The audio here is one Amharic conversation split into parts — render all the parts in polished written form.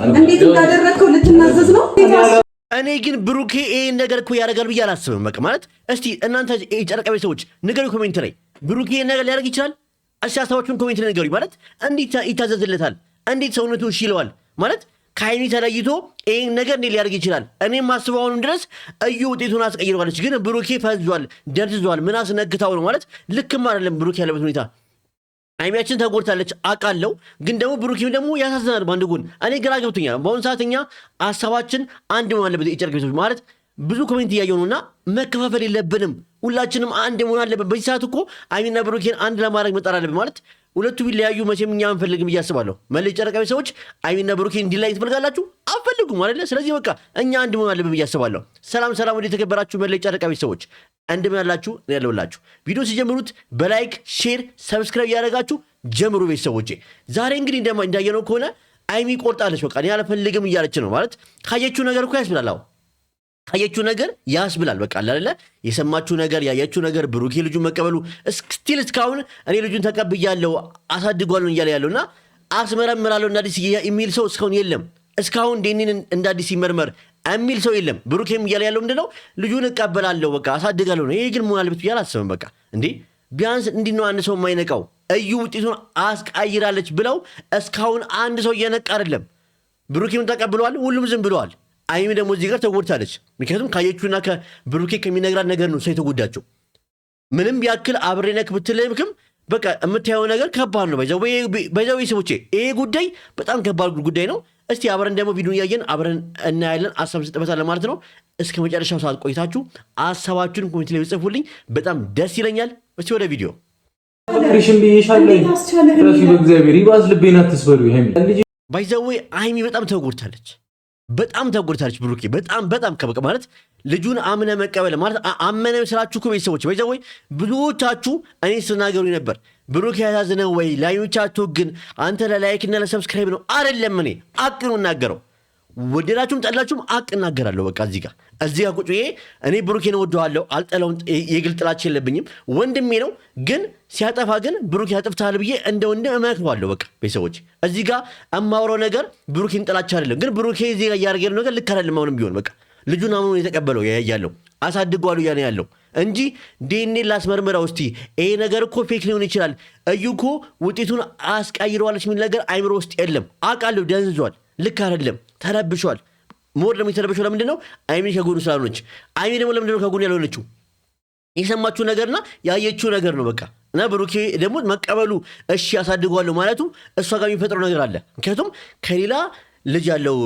እንዴት እንዳደረከው ልትናዘዝ ነው? እኔ ግን ብሩኬ ይሄን ነገር እኮ ያደርጋል ብዬ አላስብም። በቃ ማለት እስቲ እናንተ የጨረቃ ቤተሰቦች ንገሩ ኮሜንት ላይ ብሩኬ ይሄን ነገር ሊያደርግ ይችላል? እሺ ሀሳባችሁን ኮሜንት ላይ ንገሩኝ። ማለት እንዴት ይታዘዝለታል? እንዴት ሰውነቱ እሺ ይለዋል? ማለት ከሀይሚ ተለይቶ ይሄን ነገር እንዴት ሊያደርግ ይችላል? እኔም ማስበው አሁንም ድረስ እዩ ውጤቱን አስቀይረዋለች። ግን ብሩኬ ፈዟል፣ ደርዝዟል። ምን አስነግታው ነው ማለት ልክም አይደለም ብሩኬ ያለበት ሁኔታ። አይሚያችን ተጎድታለች አውቃለሁ። ግን ደግሞ ብሩኬም ደግሞ ያሳዝናል በአንድ ጎን። እኔ ግራ ገብቶኛል። በአሁኑ ሰዓት እኛ ሀሳባችን አንድ መሆን አለበት። የጨረቃ ቤተሰቦች ማለት ብዙ ኮሜንት እያየሁ ነውና መከፋፈል የለብንም። ሁላችንም አንድ መሆን አለብን። በዚህ ሰዓት እኮ አይሚና ብሩኬን አንድ ለማድረግ መጣር አለብን። ማለት ሁለቱ ቢለያዩ መቼም እኛ አንፈልግም ብዬ አስባለሁ። መለይ ጨረቃ ቤተሰቦች አይሚና ብሩኬን እንዲለያዩ ትፈልጋላችሁ? አፈልጉም አይደለ? ስለዚህ በቃ እኛ አንድ መሆን አለብን ብዬ አስባለሁ። ሰላም ሰላም፣ ወደ የተከበራችሁ መለይ ጨረቃ ቤተሰቦች እንደምን ያላችሁ ያለውላችሁ። ቪዲዮ ሲጀምሩት በላይክ ሼር፣ ሰብስክራይብ ያደረጋችሁ ጀምሩ ቤተሰቦቼ። ዛሬ እንግዲህ እንዳየነው ከሆነ አይሚ ቆርጣለች። በቃ እኔ አልፈልግም እያለች ነው። ማለት ካየችው ነገር እኮ ያስብላል። አዎ ካየችው ነገር ያስብላል። በቃ አይደለ? የሰማችሁ ነገር ያየችው ነገር ብሩኬ ልጁን መቀበሉ ስቲል እስካሁን እኔ ልጁን ተቀብያለሁ አሳድጓለሁ እያለ ያለውና አስመረምራለሁ እንደ አዲስ የሚል ሰው እስካሁን የለም። እስካሁን ዴኒን እንደ አዲስ ይመርመር የሚል ሰው የለም። ብሩኬም እያለ ያለው ምንድነው? ልጁን እቀበላለሁ በቃ አሳድጋለሁ ነው። ይሄ ግን መሆን አለበት ብዬ አላስብም። በቃ እንዴ ቢያንስ እንዲህ ነው አንድ ሰው የማይነቃው። እዩ ውጤቱን አስቀይራለች ብለው እስካሁን አንድ ሰው እየነቃ አይደለም። ብሩኬም ተቀብለዋል፣ ሁሉም ዝም ብለዋል። አይሚ ደግሞ እዚህ ጋር ተጎድታለች። ምክንያቱም ካየችውና ከብሩኬ ከሚነግራት ነገር ነው ሰው የተጎዳቸው። ምንም ያክል አብሬ ነክ ብትልክም በቃ የምታየው ነገር ከባድ ነው። በዛው ሰቦቼ ይሄ ጉዳይ በጣም ከባድ ጉዳይ ነው። እስቲ አብረን ደግሞ ቪዲዮ እያየን አብረን እናያለን። ሀሳብ ስጥበታለን ማለት ነው። እስከ መጨረሻው ሰዓት ቆይታችሁ ሀሳባችሁን ኮሜንት ላይ ጽፉልኝ፣ በጣም ደስ ይለኛል። እስቲ ወደ ቪዲዮ ፍሬሽን ቢይሻለኝ ረፊ በእግዚአብሔር ይባዝ ልቤና ተስበሩ። ይሄም ባይዘው አይሚ በጣም ተጎድታለች። ብሩኬ በጣም ከበቀ ማለት ልጁን አምነ መቀበል ማለት አመነ ስላችሁ እኮ ቤተሰቦች ባይዘው ብዙዎቻችሁ እኔ ስናገሩ ነበር። ብሩኬ ያሳዝነው ወይ ላዮቻችሁ ግን አንተ ለላይክ እና ለሰብስክራይብ ነው አይደለም። እኔ አቅ ነው እናገረው። ወደላችሁም ጠላችሁም አቅ እናገራለሁ። በቃ እዚህ ጋር ቁጭ ብዬ እኔ ብሩኬን ወደዋለሁ፣ አልጠላውም። የግል ጥላቻ የለብኝም። ወንድሜ ነው። ግን ሲያጠፋ ግን ብሩኬ ያጥፍታል ብዬ እንደ ወንድም እመክረዋለሁ። በቃ ቤተሰቦች እዚህ ጋር እማወራው ነገር ብሩኬን ጥላቻ አይደለም። ግን ብሩኬ እዚህ ጋር እያደረገ ያለው ነገር ልክ አይደለም። አሁንም ቢሆን በቃ ልጁን አምኖ የተቀበለው ያለው አሳድጓሉ ያለ ያለው እንጂ ዲኤንኤ ላስመርምረው እስቲ ይሄ ነገር እኮ ፌክ ሊሆን ይችላል። እዩ እኮ ውጤቱን አስቀይረዋለች የሚል ነገር አይምሮ ውስጥ የለም። አውቃለሁ፣ ደንዝዟል፣ ልክ አይደለም፣ ተረብሿል። ሞር ደግሞ የተረበሸው ለምንድን ነው? አይሚ ከጎኑ ስላልሆነች። አይሚ ደግሞ ለምንድን ነው ከጎኑ ያልሆነችው? የሰማችሁ ነገርና ያየችው ነገር ነው በቃ። እና ብሩኬ ደግሞ መቀበሉ እሺ ያሳድጓለሁ ማለቱ እሷ ጋር የሚፈጥረው ነገር አለ። ምክንያቱም ከሌላ ልጅ ያለው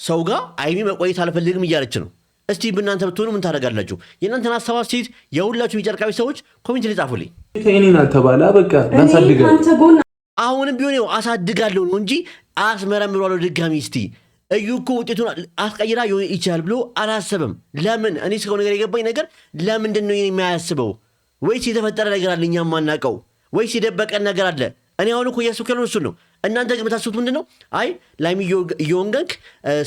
ሰው ጋር አይሚ መቆየት አልፈልግም እያለች ነው። እስቲ በእናንተ ብትሆኑ ምን ታደርጋላችሁ? የእናንተን ሀሳብ አስተያየት የሁላችሁ የጨረቃ ቤተሰቦች ኮሜንት ላይ ጻፉልኝ። እኔን አልተባለ በቃ እናሳድጋለን። አሁንም ቢሆን ይኸው አሳድጋለሁ ነው እንጂ አስመረምሯለሁ ድጋሚ። እስቲ እዩ እኮ ውጤቱን አስቀይራ ይችላል ብሎ አላሰበም። ለምን? እኔ እስካሁን ነገር የገባኝ ነገር ለምንድን ነው የሚያስበው? ወይስ የተፈጠረ ነገር አለ እኛ የማናውቀው? ወይስ የደበቀን ነገር አለ? እኔ አሁን እኮ እያስብክ ያለው እሱን ነው። እናንተ ግን የምታስቡት ምንድን ነው? አይ ላይሚ እየወንገንክ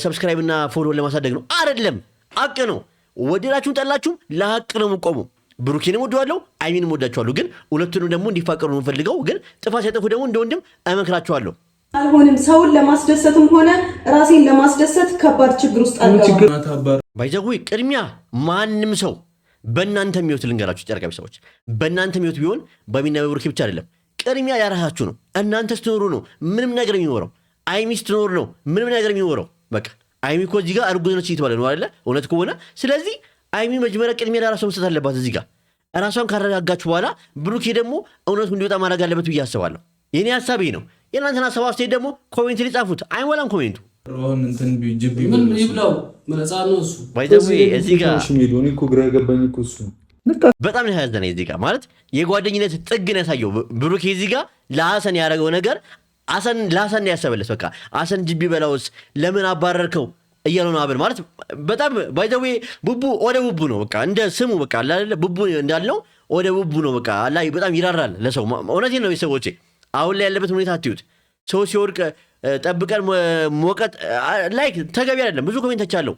ሰብስክራይብ እና ፎሎ ለማሳደግ ነው። አይደለም፣ አቅ ነው። ወደዳችሁም ጠላችሁም ለሀቅ ነው የምቆሙ። ብሩኬንም ወደዋለሁ፣ አይሚንም ወዳችኋለሁ። ግን ሁለቱንም ደግሞ እንዲፋቀሩ ነው የምፈልገው። ግን ጥፋት ሲያጠፉ ደግሞ እንደ ወንድም እመክራችኋለሁ። አልሆንም ሰውን ለማስደሰትም ሆነ ራሴን ለማስደሰት ከባድ ችግር ውስጥ አልገባም። ባይዘጉ ቅድሚያ ማንም ሰው በእናንተ የሚወት ልንገራችሁ ጨረቃ ቤተሰቦች፣ በእናንተ የሚወት ቢሆን በሚና በብሩኬ ብቻ አይደለም። ቅድሚያ ያራሳችሁ ነው። እናንተ ስትኖሩ ነው ምንም ነገር የሚኖረው። አይሚ ስትኖር ነው ምንም ነገር የሚኖረው። በቃ አይሚ እኮ እዚህ ጋር እርጉዝ ነች እየተባለ ነው አይደለ? እውነት ከሆነ ስለዚህ አይሚ መጀመሪያ ቅድሚያ ለራሷ መስጠት አለባት። እዚህ ጋር ራሷን ካረጋጋችሁ በኋላ ብሩኬ ደግሞ እውነቱ እንዲወጣ ማድረግ አለበት ብዬ አስባለሁ። የኔ ሀሳብ ነው። የእናንተን ሀሳብ አስተያየት ደግሞ ኮሜንት ላይ ጻፉት። አይሞላም ኮሜንቱ። ምን ይብላው መነጻ ነው እሱ። እዚህ ጋር እኮ ግራ የገባኝ እኮ እሱ በጣም ነው ያዘነኝ። እዚህ ጋር ማለት የጓደኝነት ጥግን ያሳየው ብሩኬ እዚህ ጋር ለሐሰን ያደረገው ነገር ለሐሰን ያሰበለት በቃ ሐሰን ጅቢ በላውስ ለምን አባረርከው እያለው ነው አብን ማለት በጣም ባይዘዌ ቡቡ ወደ ቡቡ ነው በቃ እንደ ስሙ በቃ አላለ ቡቡ እንዳልነው ወደ ቡቡ ነው በቃ አላ በጣም ይራራል ለሰው። እውነቴን ነው ቤተሰቦቼ። አሁን ላይ ያለበት ሁኔታ አትዩት። ሰው ሲወድቅ ጠብቀን ሞቀጥ ላይክ ተገቢ አይደለም። ብዙ ኮሜንቶች አለው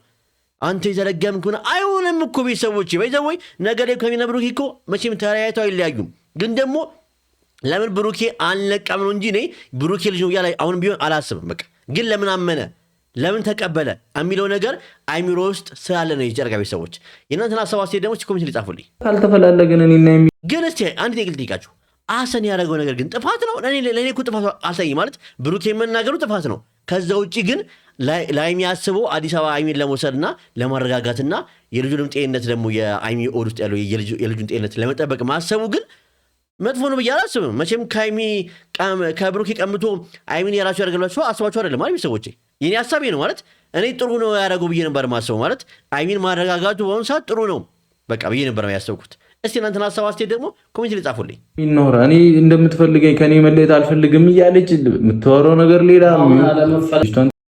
አንተ የዘለገምክ ሆነ አይሆንም እኮ ቤተሰቦቼ። ባይዘዌ ነገ ላይ ከሚና ብሩኬ እኮ መቼም ተለያይተው አይለያዩም። ግን ደግሞ ለምን ብሩኬ አልነቃም ነው እንጂ እኔ ብሩኬ ልጅ ነው እያለ አሁንም ቢሆን አላስብም። በቃ ግን ለምን አመነ ለምን ተቀበለ የሚለው ነገር አይሚሮ ውስጥ ስላለ ነው። የጨረቃ ቤተሰቦች የእናንተን ሀሳብ አስተያየት ደግሞ ኮሜንት ላይ ጻፉልኝ። ካልተፈላለገን እኔና ግን እስቲ አንድ ጥያቄ ልጠይቃችሁ። ሐሰን ያደረገው ነገር ግን ጥፋት ነው? ለእኔ እኮ ጥፋት አልታየኝም። ማለት ብሩኬ የመናገሩ ጥፋት ነው። ከዛ ውጭ ግን ለአይሚ ያስበው አዲስ አበባ አይሚን ለመውሰድና ለማረጋጋትና የልጁንም ጤንነት ደግሞ የአይሚ ኦድ ውስጥ ያለው የልጁን ጤንነት ለመጠበቅ ማሰቡ ግን መጥፎ ነው ብዬ አላስብም። መቼም ከብሩኬ ቀምቶ አይሚን የራሱ ያደርገላችሁ አስባችሁ አይደለም ማለት ቤተሰቦቼ፣ የኔ ሀሳቤ ነው። ማለት እኔ ጥሩ ነው ያደረገው ብዬ ነበር ማስበው። ማለት አይሚን ማረጋጋቱ በአሁኑ ሰዓት ጥሩ ነው በቃ ብዬ ነበር ያሰብኩት። እስቲ እናንተን ሀሳብ አስተያየት ደግሞ ኮሜንት ላይ ጻፉልኝ። ይኖራ እኔ እንደምትፈልገኝ ከኔ መለየት አልፈልግም እያለች የምታወራው ነገር ሌላ።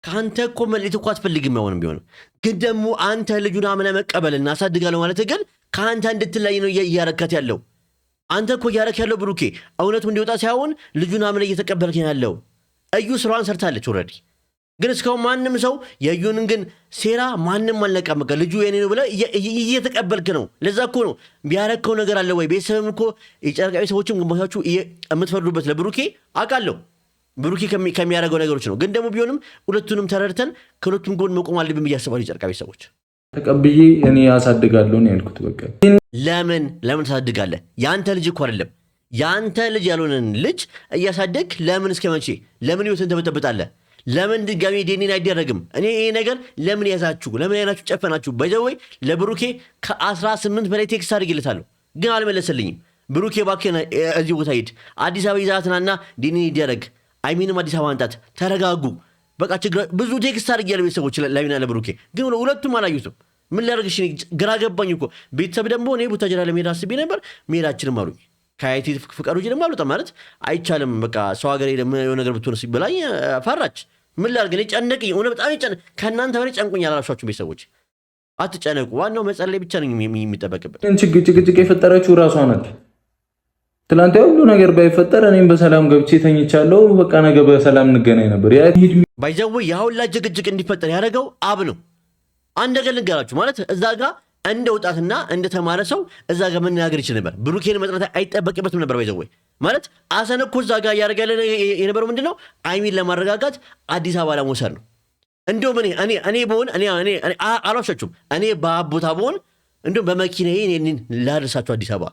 ከአንተ እኮ መለየት እኮ አትፈልግም። አሁንም ቢሆንም ግን ደግሞ አንተ ልጁን አምነህ መቀበልና አሳድጋለሁ ማለት ግን ከአንተ እንድትለይ ነው እያረካት ያለው። አንተ እኮ እያረክ ያለው ብሩኬ እውነቱ እንዲወጣ ሳይሆን ልጁን አምነህ እየተቀበልክ ያለው። እዩ ስራዋን ሰርታለች ኦልሬዲ። ግን እስካሁን ማንም ሰው የዩንን ግን ሴራ ማንም አልነቃም። በቃ ልጁ የኔ ነው ብለህ እየተቀበልክ ነው። ለዛ እኮ ነው ቢያረከው ነገር አለ ወይ? ቤተሰብም እኮ የጨረቃ ቤተሰቦችም ግንባታችሁ የምትፈርዱበት ለብሩኬ አውቃለሁ። ብሩኬ ከሚያደርገው ነገሮች ነው። ግን ደግሞ ቢሆንም ሁለቱንም ተረድተን ከሁለቱም ጎን መቆም አለብን ብዬ አስባለሁ። የጨረቃ ቤተሰቦች ተቀብዬ እኔ ያሳድጋለሁ ነው ያልኩት። በቃ ለምን ታሳድጋለህ? የአንተ ልጅ እኮ አይደለም። የአንተ ልጅ ያልሆነን ልጅ እያሳደግ ለምን እስከ መቼ? ለምን ህይወትን ተበጠብጣለህ? ለምን ድጋሚ ዴኒን አይደረግም? እኔ ይሄ ነገር ለምን ያዛችሁ? ለምን አይናችሁ ጨፈናችሁ? በጀወይ ለብሩኬ ከ18 በላይ ቴክስት አድርጌለታለሁ፣ ግን አልመለሰልኝም። ብሩኬ እባክህ እዚህ ቦታ ሂድ፣ አዲስ አበባ ይዛትና ዴኒን ይደረግ፣ አይሚንም አዲስ አበባ አንጣት፣ ተረጋጉ። በቃ ችግር ብዙ ቴክስት አድርጌያለሁ ቤተሰቦች ለአይሚና ለብሩኬ፣ ግን ሁለቱም አላዩትም። ምን ላደርግሽ? ግራ ገባኝ እኮ። ቤተሰብ ደግሞ እኔ ቡታጀራ ለመሄድ አስቤ ነበር፣ መሄዳችንም አሉኝ። ከአይቲ ፍቃድ ውጭ ደግሞ አልወጣም ማለት አይቻልም። በቃ ሰው ሀገር የሆነ ነገር ብትሆን ሲበላኝ ፈራች። ምን ላድርግ? እኔ ጨነቅኝ፣ ሆነ በጣም ጨነቅ። ከእናንተ በላይ ጨንቁኝ። አላልኳችሁም? ቤተሰቦች አትጨነቁ። ዋናው መጸለይ ብቻ ነው የሚጠበቅበት። ጭቅጭቅ የፈጠረችው ራሷ ናት። ትላንት ሁሉ ነገር ባይፈጠር እኔም በሰላም ገብቼ ተኝቻለሁ። በቃ ነገ በሰላም እንገናኝ ነበር። ባይዘው ያሁላ ጭቅጭቅ እንዲፈጠር ያደረገው አብ ነው። አንድ ነገር ልንገራችሁ ማለት እዛ ጋር እንደ ወጣትና እንደ ተማረ ሰው እዛ ጋር መናገር ይችል ነበር። ብሩኬን መጥራት አይጠበቅበትም ነበር። ባይዘው ማለት አሰን እኮ እዛ ጋር እያደረገ ያለ የነበረው ምንድነው? አይሚን ለማረጋጋት አዲስ አበባ ለመውሰድ ነው። እንደውም እኔ በሆን አልዋሻችሁም። እኔ በቦታ በሆን እንደውም በመኪናዬ እኔን ላደርሳችሁ አዲስ አበባ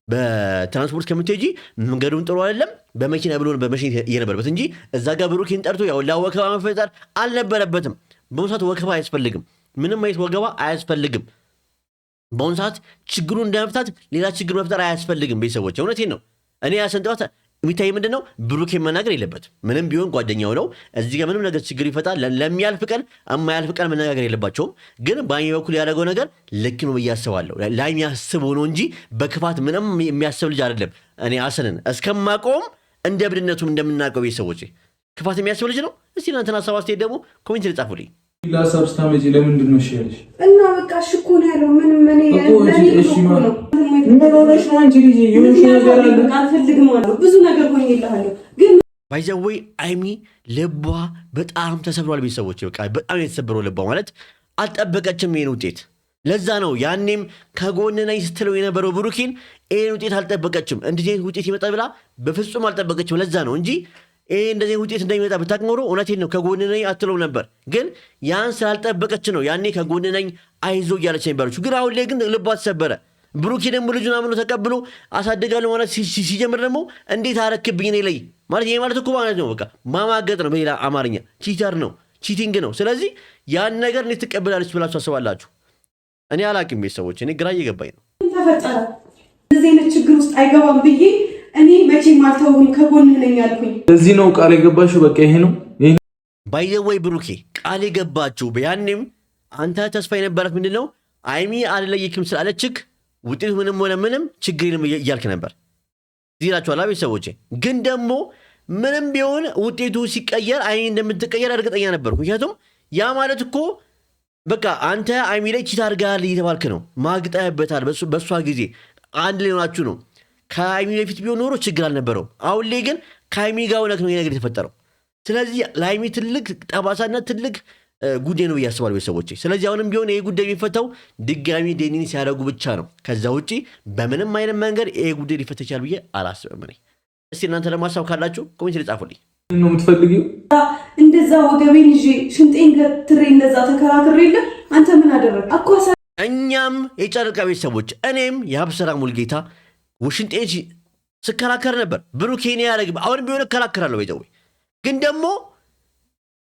በትራንስፖርት ከምትሄጂ መንገዱን ጥሩ አይደለም በመኪና ብሎ በመሽን እየነበረበት እንጂ እዛ ጋር ብሩኬን ጠርቶ ያው ለወከባ መፈጠር አልነበረበትም። በአሁኑ ሰዓት ወከባ አያስፈልግም። ምንም አይነት ወገባ አያስፈልግም። በአሁኑ ሰዓት ችግሩን እንደመፍታት ሌላ ችግር መፍጠር አያስፈልግም። ቤተሰቦች እውነቴን ነው። እኔ ያሰንጠዋት የሚታይ ምንድን ነው? ብሩኬን መናገር የለበትም። ምንም ቢሆን ጓደኛው ነው። እዚህ ጋር ምንም ነገር ችግር ይፈጣል። ለሚያልፍ ቀን የማያልፍ ቀን መነጋገር የለባቸውም። ግን በአይሚ በኩል ያደረገው ነገር ልክ ነው ብዬ አስባለሁ። ላይ የሚያስበው ነው እንጂ በክፋት ምንም የሚያስብ ልጅ አይደለም። እኔ አሰንን እስከማቆም እንደ እብድነቱም እንደምናውቀው ቤተሰቦች ክፋት የሚያስብ ልጅ ነው። እስቲ እናንተን ሀሳብ አስተያየት ደግሞ ኮሜንት ላይ ጻፉልኝ። ለሀሳብ ስታመጪ ለምንድን ነው ያለሽ? እና በቃ እሺ እኮ ነው ያለው። ምን ሆነሽ ነው አንቺ ልጅ? የሆነሽ ነገር አለ አልፈልግም ማለት ብዙ ነገር ሆኜልሃለሁ። ግን ባይዘወይ አይሚ ልቧ በጣም ተሰብሯል። ቤተሰቦች በቃ በጣም የተሰበረው ልቧ ማለት አልጠበቀችም ይሄን ውጤት። ለዛ ነው ያኔም ከጎን ነኝ ስትለው የነበረው ብሩኬን ይሄን ውጤት አልጠበቀችም። እንደዚህ አይነት ውጤት ይመጣል ብላ በፍጹም አልጠበቀችም። ለዛ ነው እንጂ ይሄ እንደዚህ ውጤት እንደሚመጣ ብታውቅ ኖሮ እውነቴን ነው ከጎን ነኝ አትለው ነበር። ግን ያን ስላልጠበቀች ነው ያኔ ከጎን ነኝ አይዞ እያለች ነበረችው። ግን አሁን ላይ ግን ልቧ ተሰበረ። ብሩኬ ደግሞ ልጁን አምኖ ተቀብሎ አሳድጋለሁ ማለት ሲጀምር ደግሞ እንዴት አረክብኝ እኔ ላይ ማለት ይሄ ማለት እኮ ማለት ነው በቃ ማማገጥ ነው። በሌላ አማርኛ ቺተር ነው፣ ቺቲንግ ነው። ስለዚህ ያን ነገር እንዴት ትቀበላለች ብላችሁ አስባላችሁ? እኔ አላቅም። ቤተሰቦች እኔ ግራ እየገባኝ ነው። ተፈጠረ እንደዚህ አይነት ችግር ውስጥ አይገባም ብዬ እኔ መቼም አልተውም ከጎን ነኝ ያልኩኝ። እዚህ ነው ቃል የገባችሁ። በቃ ይሄ ነው ባይዘወይ ብሩኬ ቃል የገባችሁ። ያኔም አንተ ተስፋ የነበረት ምንድን ነው አይሚ አልለይክም ስላለችክ ውጤቱ ምንም ሆነ ምንም ችግር የለም እያልክ ነበር። እዚህ ላችኋላ ቤተሰቦቼ። ግን ደግሞ ምንም ቢሆን ውጤቱ ሲቀየር አይሚ እንደምትቀየር እርግጠኛ ነበርኩ። ምክንያቱም ያ ማለት እኮ በቃ አንተ አይሚ ላይ ቺት አድርጋል እየተባልክ ነው። ማግጠህበታል። በእሷ ጊዜ አንድ ላይ ሆናችሁ ነው። ከአይሚ በፊት ቢሆን ኖሮ ችግር አልነበረውም። አሁን ላይ ግን ከአይሚ ጋር እውነት ነው ነገር የተፈጠረው። ስለዚህ ለአይሚ ትልቅ ጠባሳና ትልቅ ጉዳይ ነው እያስባሉ ቤተሰቦች። ስለዚህ አሁንም ቢሆን ይሄ ጉዳይ የሚፈታው ድጋሚ ዴኒን ሲያደርጉ ብቻ ነው። ከዛ ውጭ በምንም አይነት መንገድ ይሄ ጉዳይ ሊፈታ ይችላል ብዬ አላስብም። እስቲ እናንተ ለማሳብ ካላችሁ ኮሜንት ላይ ጻፉልኝ። ነው የምትፈልጊው? እንደዛ ወገቤን ይዤ ሽንጤን ገትሬ እንደዛ ተከራክሬለ አንተ ምን አደረግ አኳሳ። እኛም የጨረቃ ቤተሰቦች እኔም የአብስራ ሙልጌታ ሽንጤን ስከራከር ነበር። ብሩኬን ያደረግ አሁን ቢሆን እከራከራለሁ። ቤተው ግን ደግሞ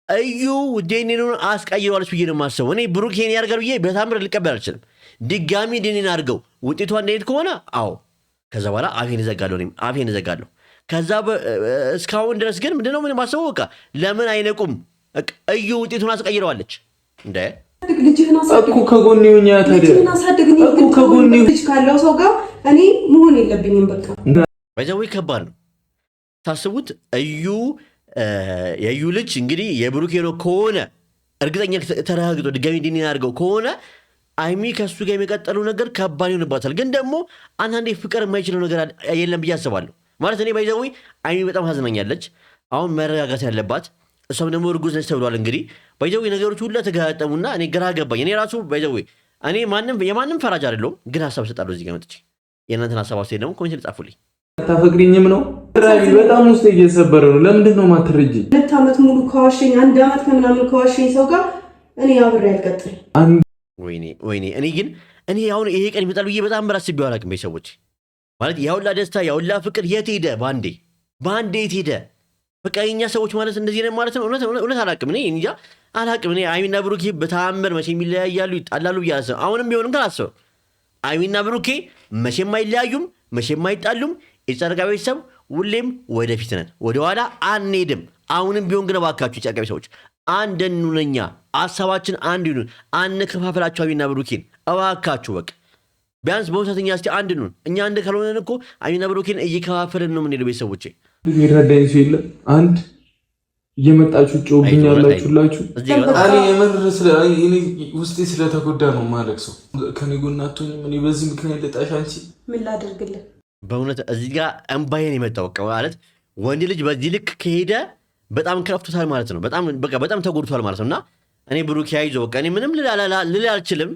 እዩ ዴኒኑን አስቀይረዋለች ብዬ ነው የማስበው። እኔ ብሩኬን ያደርጋል ብዬ በታምር ልቀበል አልችልም። ድጋሚ ዴኒን አድርገው ውጤቷ እንደሄድ ከሆነ አዎ፣ ከዛ በኋላ አፌን እዘጋለሁ። እኔም አፌን እዘጋለሁ። ከዛ እስካሁን ድረስ ግን ምንድነው ምን ማስበው በቃ ለምን አይነቁም? እዩ ውጤቱን አስቀይረዋለች እንዴ እኮ ከጎኔ ሆኛ ታዲያ እኮ ከጎኔ ልጅ ካለው ሰው ጋር እኔ መሆን የለብኝም። በቃ ባይዘው ከባድ ነው ታስቡት። እዩ የዩ ልጅ እንግዲህ የብሩኬ ነው ከሆነ እርግጠኛ ተረጋግጦ ድጋሚ ዲኒ አድርገው ከሆነ አይሚ ከሱ ጋር የሚቀጠሉ ነገር ከባድ ይሆንባታል። ግን ደግሞ አንዳንዴ ፍቅር የማይችለው ነገር የለም ብዬ አስባለሁ። ማለት እኔ ባይዘው አይሚ በጣም ታዝናኛለች። አሁን መረጋጋት ያለባት እሷም ደግሞ እርጉዝ ነች ተብሏል። እንግዲህ ባይዘው ነገሮች ሁሉ ተጋጠሙና እኔ ግራ ገባኝ። እኔ ራሱ ባይዘው እኔ የማንም ፈራጅ አይደለሁም፣ ግን ሀሳብ ሰጣለሁ እዚህ ጋር መጥቼ። የእናንተን ሀሳብ አስተያየት ደግሞ ኮሜንት ጻፉልኝ። ታፈቅሪኝም ነው ራይ በጣም ውስጥ እየሰበረ ነው። ለምንድን ነው ማትረጂ? 2 ዓመት ሙሉ ከዋሸኝ 1 ዓመት ከምናምን ከዋሸኝ ሰው ጋር እኔ አብሬ አልቀጥልም። ወይኔ እኔ ግን እኔ አሁን ይሄ ቀን ይመጣል ብዬ በጣም በራስቤው አላውቅም። ቤተሰቦች ማለት ያውላ ደስታ ያውላ ፍቅር የት ሄደ? ባንዴ የት ሄደ? በቃ የኛ ሰዎች ማለት እንደዚህ ነው ማለት ነው። እውነት አላውቅም። እኔ እንጃ አላውቅም። እኔ አይሚና ብሩኬ በተአምር መቼም ይለያያሉ ይጣላሉ ብዬ አላስብም። አሁንም ቢሆንም ግን አስበው አይሚና ብሩኬ መቼም አይለያዩም፣ መቼም አይጣሉም። የጨረቃ ቤተሰብ ሁሌም ወደፊት ነን፣ ወደኋላ አንሄድም። አሁንም ቢሆን ግን እባካችሁ የጨረቃ ቤተሰቦች አንድ እንሁንኛ፣ ሀሳባችን አንድ ይሁን፣ አንከፋፈላችሁ። አይሚና ብሩኬን እባካችሁ በቃ ቢያንስ በውሰተኛ እስቲ አንድ እንሁን። እኛ አንድ ካልሆነን እኮ አይሚና ብሩኬን እየከፋፈልን ነው የምንሄደው። ቤተሰቦቼ ይረዳኝ ሰው የለም። አንድ እየመጣችሁ ጮብኝ ያላችሁላችሁ እኔ የምር ውስጤ ስለተጎዳ ነው ማለት ሰው ከኔ ጎን አትሆኝም። እኔ በዚህ ምክንያት ልጣሽ አንቺ ምን ላደርግልህ? በእውነት እዚህ ጋር እምባዬን የመጣው ማለት ወንድ ልጅ በዚህ ልክ ከሄደ በጣም ከፍቶታል ማለት ነው። በጣም ተጎድቷል ማለት ነው። እና እኔ ብሩኬ አይዞህ በቃ እኔ ምንም ልል አልችልም።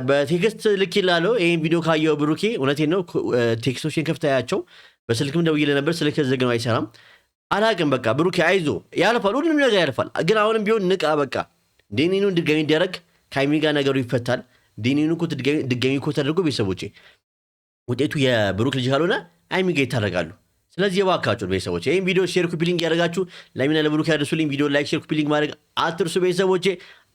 በቴክስት ልክ ይላለው ይህን ቪዲዮ ካየው ብሩኬ እውነቴን ነው። ቴክስቶችን ከፍታያቸው በስልክም ደውዬልህ ነበር። ስልክ ዘግነው አይሰራም። አላቅም በቃ ብሩኬ አይዞህ ያልፋል፣ ሁሉንም ነገር ያልፋል። ግን አሁንም ቢሆን ንቃ በቃ ዴኒኑን ድጋሚ እንዲያደርግ ከአይሚ ጋር ነገሩ ይፈታል። ዴኒኑ እኮ ድጋሚ እኮ ተደርጎ ቤተሰቦቼ ውጤቱ የብሩክ ልጅ ካልሆነ አይሚ ጋር ይታረጋሉ። ስለዚህ የባካችሁ ቤተሰቦቼ ይህን ቪዲዮ ሼር ኮፒ ሊንክ ያደርጋችሁ ለሚና ለብሩክ ያደርሱልኝ። ቪዲዮ ላይክ ሼር ኮፒ ሊንክ ማድረግ አትርሱ ቤተሰቦቼ።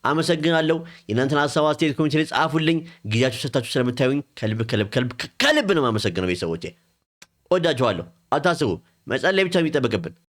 አመሰግናለሁ። የእናንተን ሀሳብ አስተያየት ኮሜንት ላይ ጻፉልኝ። ጊዜያችሁ ሰጥታችሁ ስለምታዩኝ ከልብ ነው የማመሰግነው ቤተሰቦቼ። ወዳችኋለሁ። አታስቡ፣ መጸለይ ብቻ የሚጠበቅብን